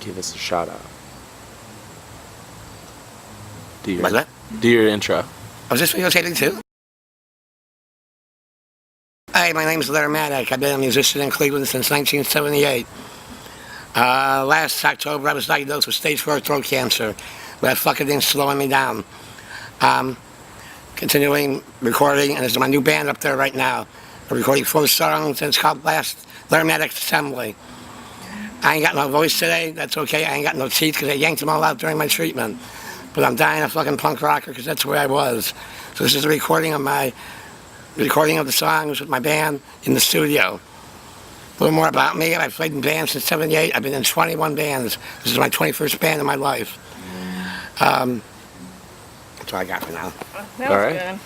give us a shout out. What's that? Do your intro. Was this videotaping too? Hi, my name is Lair Maddox. I've been a musician in Cleveland since 1978. Last October I was diagnosed with stage 4 throat cancer, but that fucking thing's slowing me down. Continuing recording, and there's my new band up there right now. We're recording 4 songs, and it's called Lair Maddox Assembly. I ain't got no voice today, that's okay. I ain't got no teeth because I yanked them all out during my treatment. But I'm dying a fucking punk rocker because that's where I was. So this is a recording of the songs with my band in the studio. A little more about me. I've played in bands since '78. I've been in 21 bands. This is my 21st band in my life. That's what I got for now. That was good.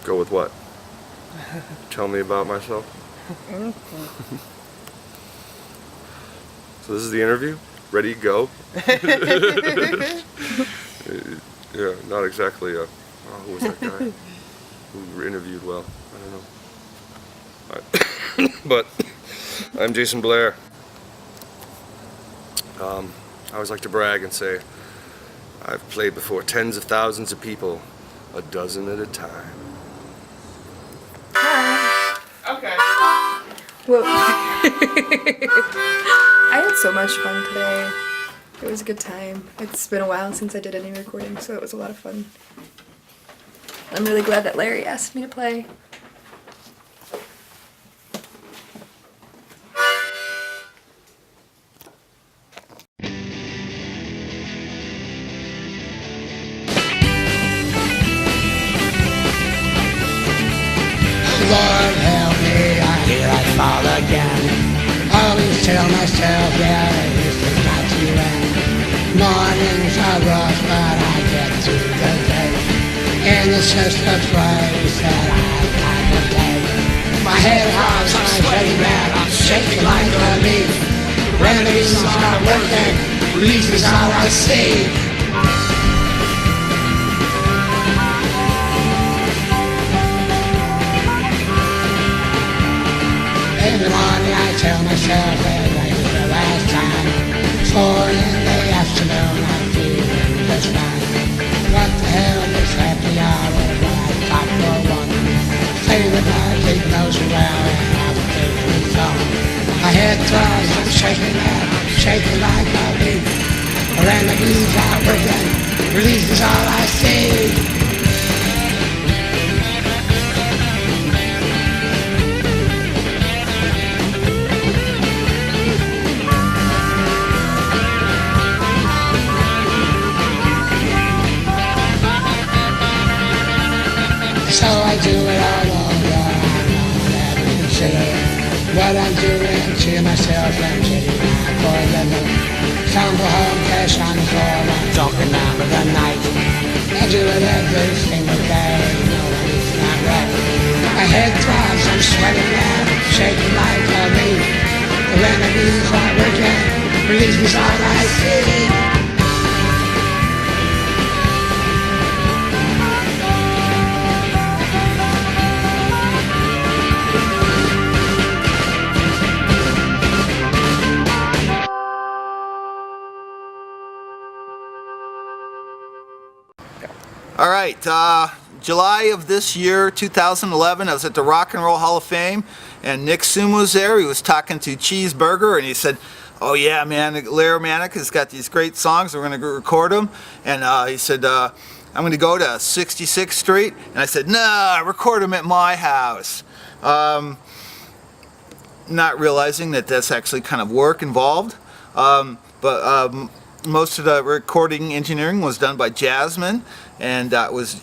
Go with what? Tell me about myself. So this is the interview? Ready, go? Yeah, not exactly who was that guy who interviewed well? I don't know. But I'm Jason Blair. I always like to brag and say I've played before tens of thousands of people, a dozen at a time. Okay. Well, I had so much fun today. It was a good time. It's been a while since I did any recording, so it was a lot of fun. I'm really glad that Larry asked me to play. Lord help me, here I fall again. Always tell myself, yeah, this is not to end. Mornings are rough, but I get through the day. And it's just a place that I contemplate. My head hurts, I'm sweating bad, I'm shaking like a leaf. Remedies are working, release is all I see. Every morning I tell myself that like it's the last time. 4 in the afternoon I'm feeling just fine. What the hell is happy hour when I top for one? Say goodnight, take those well and I'll take this on. My head throbs, I'm shaking mad, I'm shaking like a leaf. Remedies are working, release is all I see. So I do it all over, I'm not reconsider what I'm doing to myself. I'm sitting down for a living. Tumble home, cash on the floor, I don't remember the night. I do it every single day, no, it's not right. My head throbs, I'm sweating now, shaking like a leaf. The remedies are working, release is all I see. All right, July of this year, 2011, I was at the Rock and Roll Hall of Fame, and Nick Summa was there. He was talking to Cheeseburger, and he said, "Oh yeah, man, Lair Matic has got these great songs. We're gonna go record them." And he said, "I'm gonna go to 66th Street." And I said, "Nah, record them at my house." Not realizing that that's actually kind of work involved, but most of the recording engineering was done by Jasmine, and that was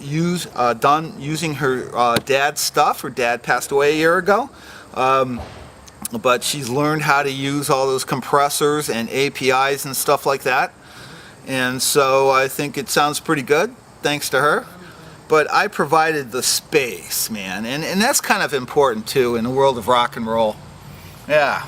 done using her dad's stuff. Her dad passed away a year ago, but she's learned how to use all those compressors and APIs and stuff like that. And so I think it sounds pretty good, thanks to her. But I provided the space, man, and that's kind of important too in the world of rock and roll. Yeah,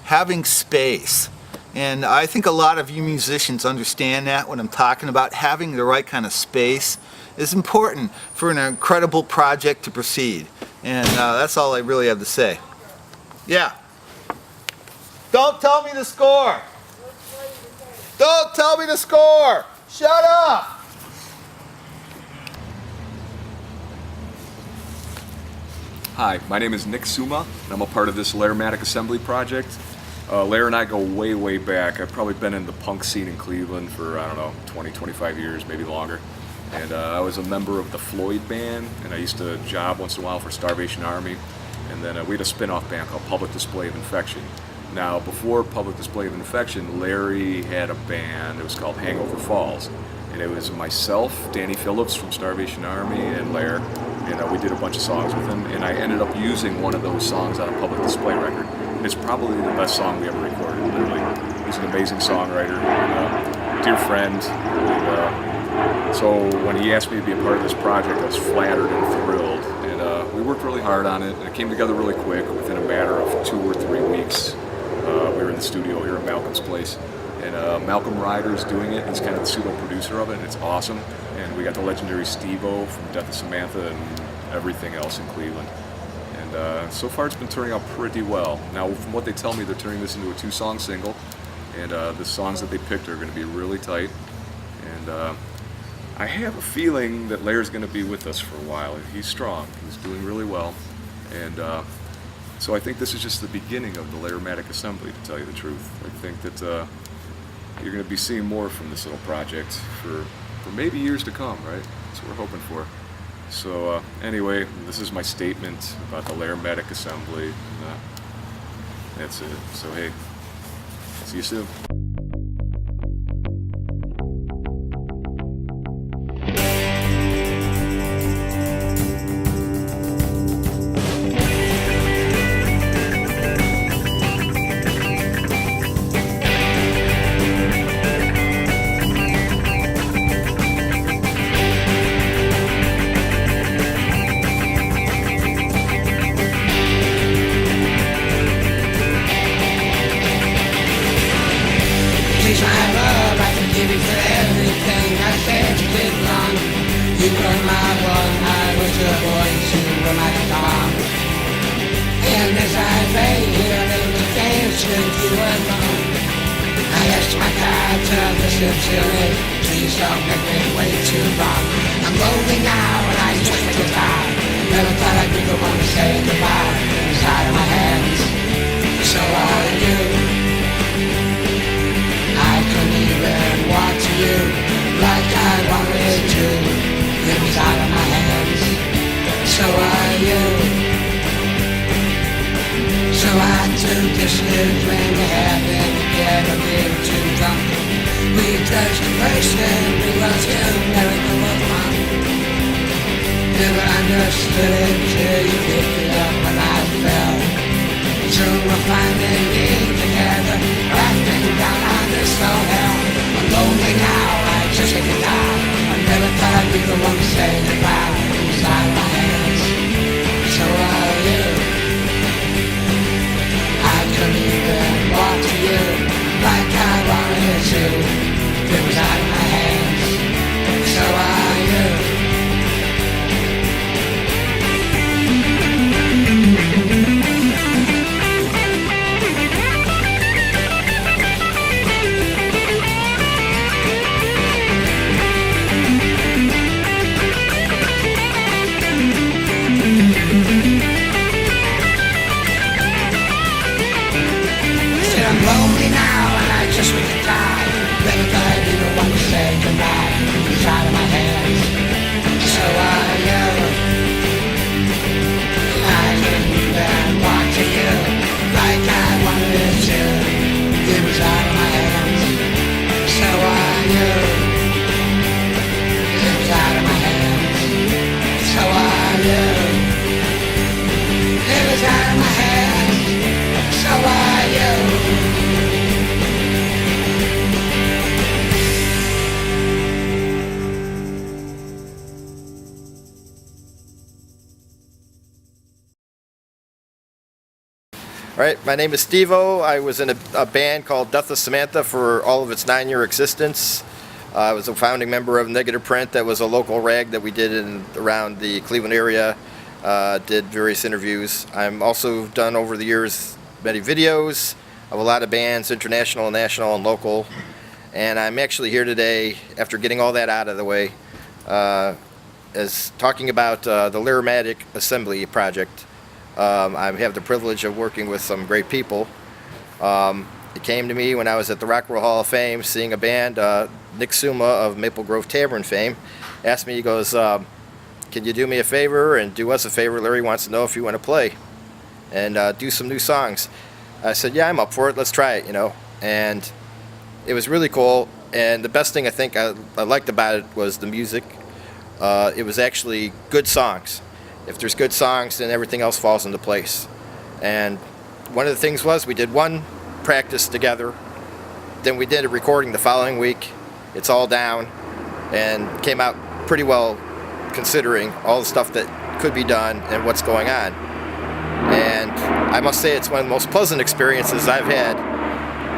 having space. And I think a lot of you musicians understand that when I'm talking about having the right kind of space is important for an incredible project to proceed. And that's all I really have to say. Yeah. Don't tell me the score. Don't tell me the score. Shut up. Hi, my name is Nick Summa, and I'm a part of this Lair Matic assembly project. Lair and I go way, way back. I've probably been in the punk scene in Cleveland for, I don't know, 20, 25 years, maybe longer. And I was a member of the Floyd band, and I used to job once in a while for Starvation Army. And then we had a spin-off band called Public Display of Infection. Now, before Public Display of Infection, Larry had a band. It was called Hangover Falls. And it was myself, Danny Phillips from Starvation Army, and Lair. And we did a bunch of songs with him. And I ended up using one of those songs on a Public Display record. And it's probably the best song we ever recorded, literally. He's an amazing songwriter, and, dear friend. And, so when he asked me to be a part of this project, I was flattered and thrilled. And we worked really hard on it, and it came together really quick, within a matter of 2 or 3 weeks. We were in the studio here at Malcolm's place. And Malcolm Ryder's doing it. He's kind of the pseudo-producer of it, and it's awesome. And we got the legendary Steve-O from Death of Samantha and everything else in Cleveland. And so far it's been turning out pretty well. Now, from what they tell me, they're turning this into a 2-song single. And the songs that they picked are going to be really tight. And I have a feeling that Lair's going to be with us for a while. He's strong. He's doing really well. And so I think this is just the beginning of the Lair Matic assembly, to tell you the truth. I think that you're going to be seeing more from this little project for maybe years to come, right? That's what we're hoping for. So anyway, this is my statement about the Lair Matic assembly. That's it. So hey, see you soon. She's my love, I can give you for everything I said you did wrong. You were my one, I was your boy, you were my song. And as I lay here, I was dance with you alone. I asked my God to listen to it, please don't make me wait too long. I'm lonely now and I just want to die. Never thought I'd be the one to say goodbye. It's out of my hands, so are you. I couldn't even walk to you like I wanted to. It was out of my hands, so are you. So I took this little plan to heaven to get a bit too drunk. We touched the person we was in America was wrong. Never understood it till you picked it up when I fell. Soon we'll finally be together, laughing down on this old hell. I'm lonely now, I just hate to die. I never thought I'd be the one to say goodbye. It was out of my hands, so are you. I couldn't even walk to you like I wanted to. It was out of my hands, so are you. I'm lonely now and I just want to die. Never thought I'd be the one to say goodbye. It's out of my hands, so are you. I couldn't even walk to you like I wanted to. It was out of my hands, so are you. It was out of my hands, so are you. It was out of my hands, so are you. All right, my name is Steve-O. I was in a band called Death of Samantha for all of its 9-year existence. I was a founding member of Negative Print. That was a local rag that we did around the Cleveland area. Did various interviews. I'm also done over the years many videos of a lot of bands, international, national, and local. And I'm actually here today, after getting all that out of the way, as talking about the Lair Matic assembly project. I have the privilege of working with some great people. It came to me when I was at the Rock and Roll Hall of Fame, seeing a band, Nick Summa of Maple Grove Tavern fame, asked me, he goes, can you do me a favor and do us a favor? Larry wants to know if you want to play and do some new songs. I said, yeah, I'm up for it. Let's try it, you know. And it was really cool. And the best thing I think I liked about it was the music. It was actually good songs. If there's good songs, then everything else falls into place. And one of the things was we did one practice together. Then we did a recording the following week. It's all down and came out pretty well considering all the stuff that could be done and what's going on. And I must say it's one of the most pleasant experiences I've had,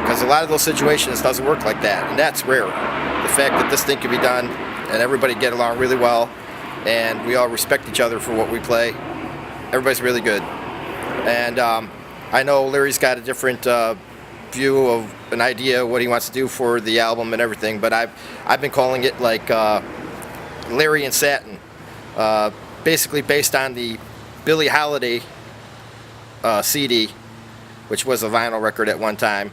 because a lot of those situations doesn't work like that, and that's rare. The fact that this thing can be done and everybody get along really well and we all respect each other for what we play, everybody's really good. And I know Larry's got a different view of an idea of what he wants to do for the album and everything, but I've been calling it like Larry and Satin, basically based on the Billie Holiday CD, which was a vinyl record at one time.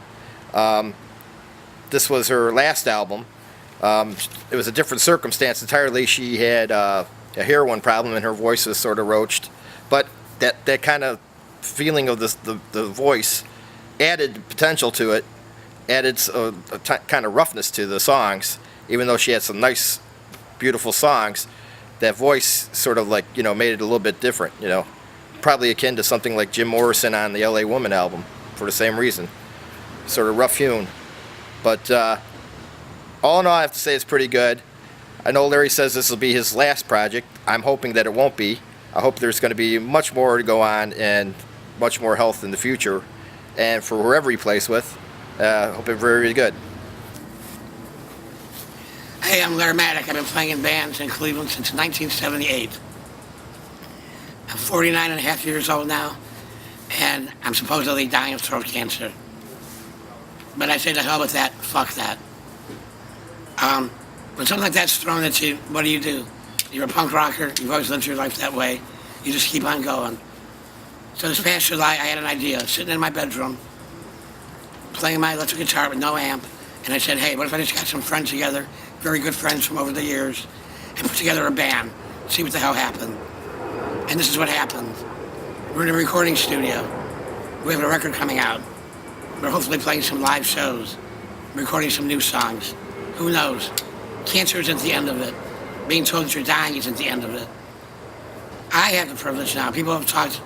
this was her last album. It was a different circumstance entirely. She had a heroin problem and her voice was sort of roached. But that kind of feeling of the voice added potential to it, added kind of roughness to the songs. Even though she had some nice, beautiful songs, that voice sort of like, made it a little bit different, Probably akin to something like Jim Morrison on the LA Woman album for the same reason. Sort of rough hewn. But all in all, I have to say it's pretty good. I know Larry says this will be his last project. I'm hoping that it won't be. I hope there's going to be much more to go on and much more health in the future. And for whoever he plays with, I hope it's very, very good. Hey, I'm Lair Maddox. I've been playing in bands in Cleveland since 1978. I'm 49 and a half years old now, and I'm supposedly dying of throat cancer. But I say to hell with that, fuck that. When something like that's thrown at you, what do? You're a punk rocker, you've always lived your life that way, you just keep on going. So this past July, I had an idea, sitting in my bedroom, playing my electric guitar with no amp, and I said, hey, what if I just got some friends together, very good friends from over the years, and put together a band, see what the hell happened. And this is what happened. We're in a recording studio. We have a record coming out. We're hopefully playing some live shows, recording some new songs. Who knows? Cancer isn't the end of it. Being told that you're dying isn't the end of it. I have the privilege now. People have talked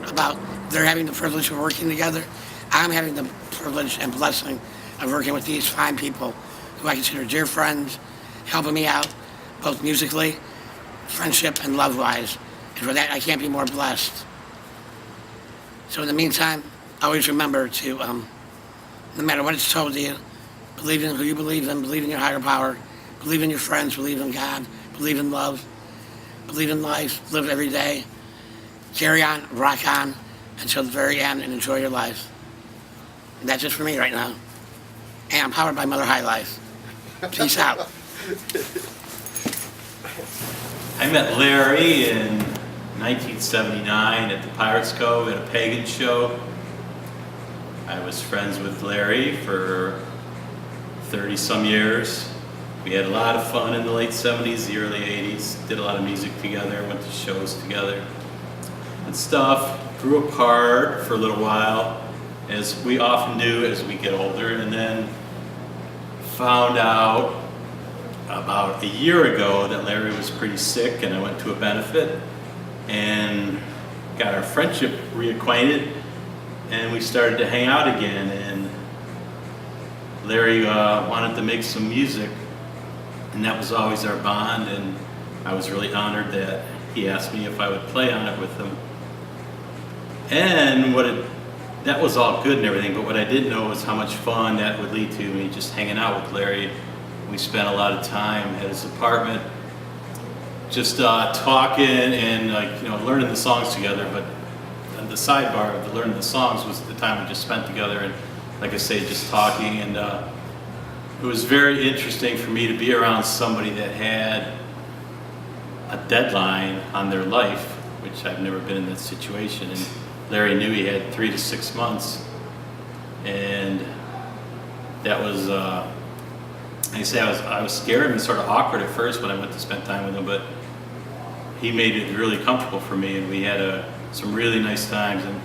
about they're having the privilege of working together. I'm having the privilege and blessing of working with these fine people who I consider dear friends, helping me out, both musically, friendship, and love-wise. And for that, I can't be more blessed. So in the meantime, always remember to, no matter what it's told to you, believe in who you believe in, believe in your higher power, believe in your friends, believe in God, believe in love, believe in life, live every day, carry on, rock on, until the very end, and enjoy your life. And that's it for me right now. And I'm powered by Mother High Life. Peace out. I met Larry in 1979 at the Pirates Cove at a pagan show. I was friends with Larry for 30-some years. We had a lot of fun in the late 70s, the early 80s, did a lot of music together, went to shows together and stuff. Grew apart for a little while, as we often do as we get older, and then found out about a year ago that Larry was pretty sick, and I went to a benefit and got our friendship reacquainted, and we started to hang out again. And Larry wanted to make some music, and that was always our bond, and I was really honored that he asked me if I would play on it with him. And that was all good and everything, but what I didn't know was how much fun that would lead to me just hanging out with Larry. We spent a lot of time at his apartment, just talking and learning the songs together. But the sidebar of the learning the songs was the time we just spent together, and like I say, just talking. And it was very interesting for me to be around somebody that had a deadline on their life, which I've never been in that situation. And Larry knew he had 3 to 6 months, and that was. I say I was scared and sort of awkward at first when I went to spend time with him, but he made it really comfortable for me, and we had some really nice times. And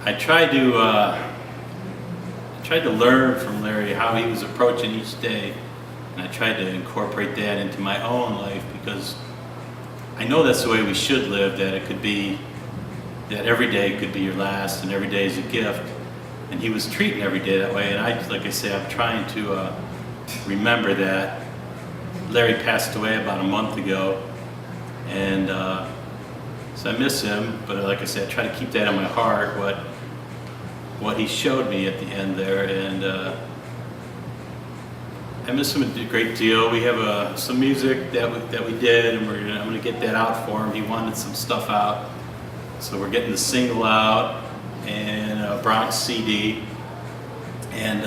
I tried to learn from Larry how he was approaching each day, and I tried to incorporate that into my own life, because I know that's the way we should live, that it could be that every day could be your last and every day is a gift. And he was treating every day that way, and like I say, I'm trying to remember that. Larry passed away about a month ago, and so I miss him, but like I said, I try to keep that in my heart, what he showed me at the end there, and I miss him a great deal. We have some music that we did, and I'm going to get that out for him. He wanted some stuff out, so we're getting the single out and a Bronx CD, and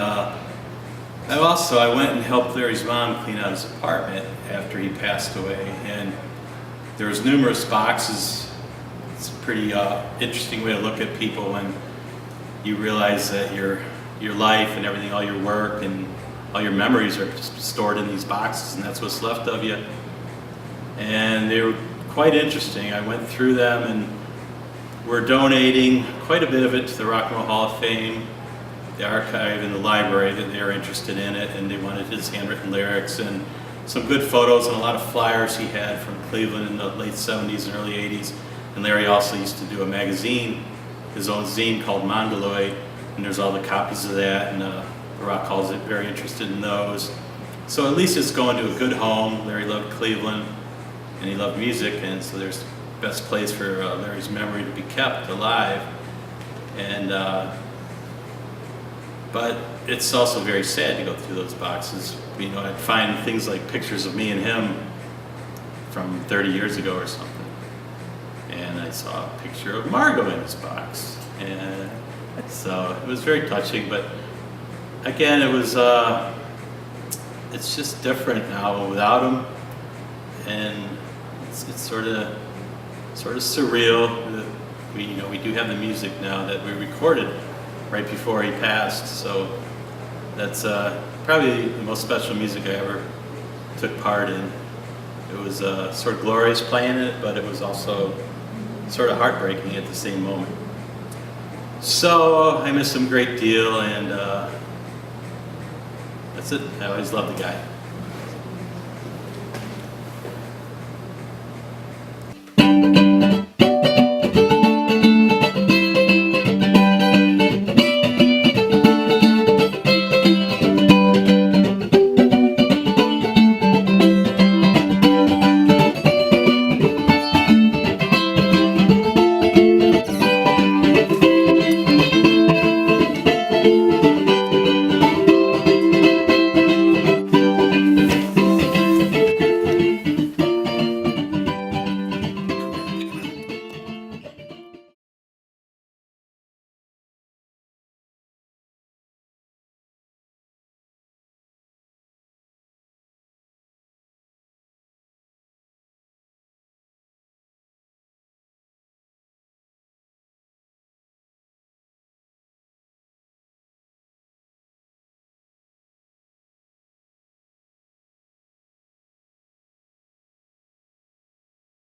I went and helped Larry's mom clean out his apartment after he passed away, and there was numerous boxes. It's a pretty interesting way to look at people when you realize that your life and everything, all your work and all your memories are just stored in these boxes, and that's what's left of you. And they were quite interesting. I went through them, and we're donating quite a bit of it to the Rock and Roll Hall of Fame, the archive, and the library, that they were interested in it, and they wanted his handwritten lyrics and some good photos and a lot of flyers he had from Cleveland in the late 70s and early 80s. And Larry also used to do a magazine, his own zine called Mongoloid, and there's all the copies of that, and the Rock Hall's very interested in those. So at least it's going to a good home. Larry loved Cleveland, and he loved music, and so there's the best place for Larry's memory to be kept alive. And but it's also very sad to go through those boxes. You know, I'd find things like pictures of me and him from 30 years ago or something. And I saw a picture of Margot in this box. And so it was very touching, but again, it was, it's just different now without him. And it's sort of surreal. We do have the music now that we recorded right before he passed, so that's probably the most special music I ever took part in. It was sort of glorious playing it, but it was also sort of heartbreaking at the same moment. So I miss him a great deal, and that's it. I always loved the guy.